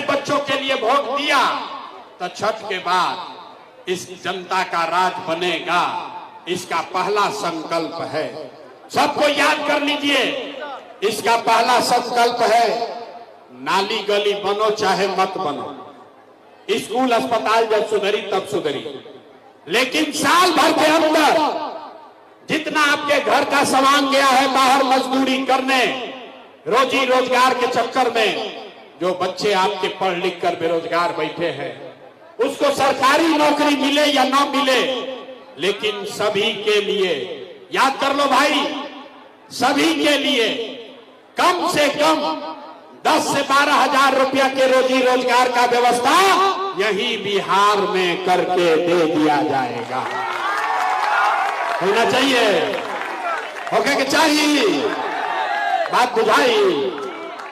बच्चों के लिए वोट दिया तो छठ के बाद इस जनता का राज बनेगा, इसका पहला संकल्प है। सबको याद कर लीजिए, इसका पहला संकल्प है, नाली गली बनो चाहे मत बनो, स्कूल अस्पताल जब सुधरी तब सुधरी, लेकिन साल भर के अंदर जितना आपके घर का सामान गया है बाहर मजदूरी करने, रोजी रोजगार के चक्कर में, जो बच्चे आपके पढ़ लिख कर बेरोजगार बैठे हैं, उसको सरकारी नौकरी मिले या ना मिले, लेकिन सभी के लिए, याद कर लो भाई, सभी के लिए कम से कम 10 से 12 हजार रुपया के रोजी रोजगार का व्यवस्था यही बिहार में करके दे दिया जाएगा। होना चाहिए, होके के चाहिए, बात बुझाई।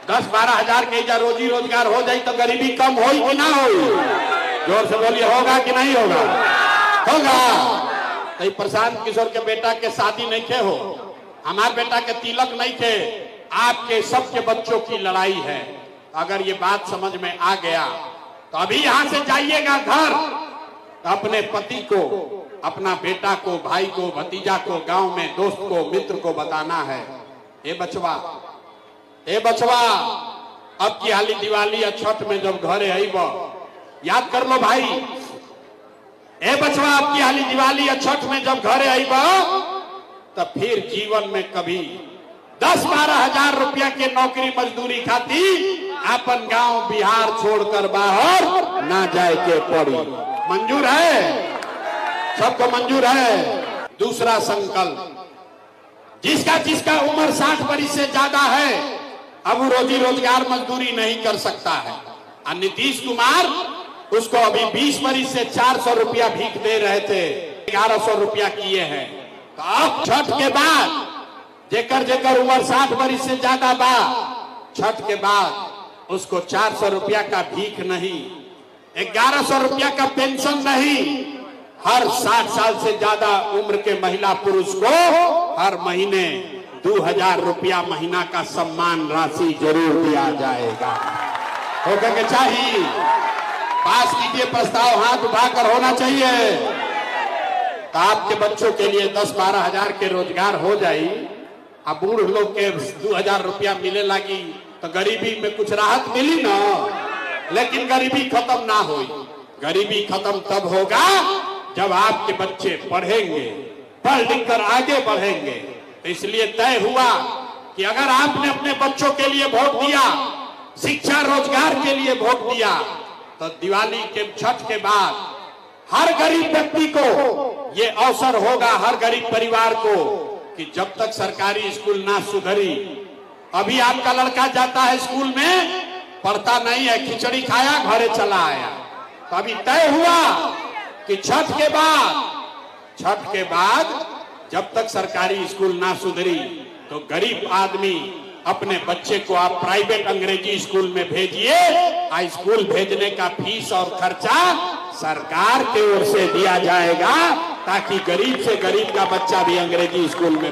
10-12 हजार के जा रोजी रोजगार हो जाए तो गरीबी कम हो कि ना हो? जोर से बोलिए, होगा कि नहीं होगा? होगा। तो प्रशांत किशोर के बेटा के शादी नहीं थे हो, हमारे बेटा के तिलक नहीं थे, आपके सबके बच्चों की लड़ाई है। अगर ये बात समझ में आ गया तो अभी यहां से जाइएगा घर, तो अपने पति को, अपना बेटा को, भाई को, भतीजा को, गांव में दोस्त को, मित्र को बताना है, ए बचवा, ए बचवा, अब की हाली दिवाली या छठ में जब घरे आईब, याद कर लो भाई, ए बचवा, अब की हाली दिवाली या छठ में जब घरे आईब, तब फिर जीवन में कभी 10-12 हजार रुपया के नौकरी मजदूरी खाती अपन गांव बिहार छोड़कर बाहर ना जाए के पड़ी। मंजूर है? सबको मंजूर है? दूसरा संकल्प, जिसका जिसका उम्र 60 वर्ष से ज्यादा है, अब वो रोजी रोजगार मजदूरी नहीं कर सकता है। और नीतीश कुमार उसको अभी 20 वर्ष से 400 रुपया भीख दे रहे थे, 1100 रुपया किए हैं। तो अब छठ के बाद जेकर जेकर उम्र 60 वर्ष से ज्यादा बा, छठ के बाद उसको 400 रुपया का भीख नहीं, 1100 रुपया का पेंशन नहीं, हर 60 साल से ज्यादा उम्र के महिला पुरुष को हर महीने 2000 रुपया महीना का सम्मान राशि जरूर दिया जाएगा। होगा के चाहिए? पास कीजिए प्रस्ताव, हाथ उठाकर होना चाहिए। तो आपके बच्चों के लिए 10-12 हजार के रोजगार हो जाए, अब बूढ़ लोग के 2000 रुपया मिले लगी तो गरीबी में कुछ राहत मिली ना, लेकिन गरीबी खत्म ना हुई। गरीबी खत्म तब होगा जब आपके बच्चे पढ़ेंगे, पढ़ लिख कर आगे बढ़ेंगे। तो इसलिए तय हुआ कि अगर आपने अपने बच्चों के लिए वोट दिया, शिक्षा रोजगार के लिए वोट दिया, तो दिवाली के छठ के बाद हर गरीब व्यक्ति को ये अवसर होगा, हर गरीब परिवार को, कि जब तक सरकारी स्कूल ना सुधरी, अभी आपका लड़का जाता है स्कूल में, पढ़ता नहीं है, खिचड़ी खाया घरे चला आया। तो अभी तय हुआ कि छठ के बाद जब तक सरकारी स्कूल ना सुधरी, तो गरीब आदमी अपने बच्चे को आप प्राइवेट अंग्रेजी स्कूल में भेजिए, स्कूल भेजने का फीस और खर्चा सरकार की ओर से दिया जाएगा, ताकि गरीब से गरीब का बच्चा भी अंग्रेजी स्कूल में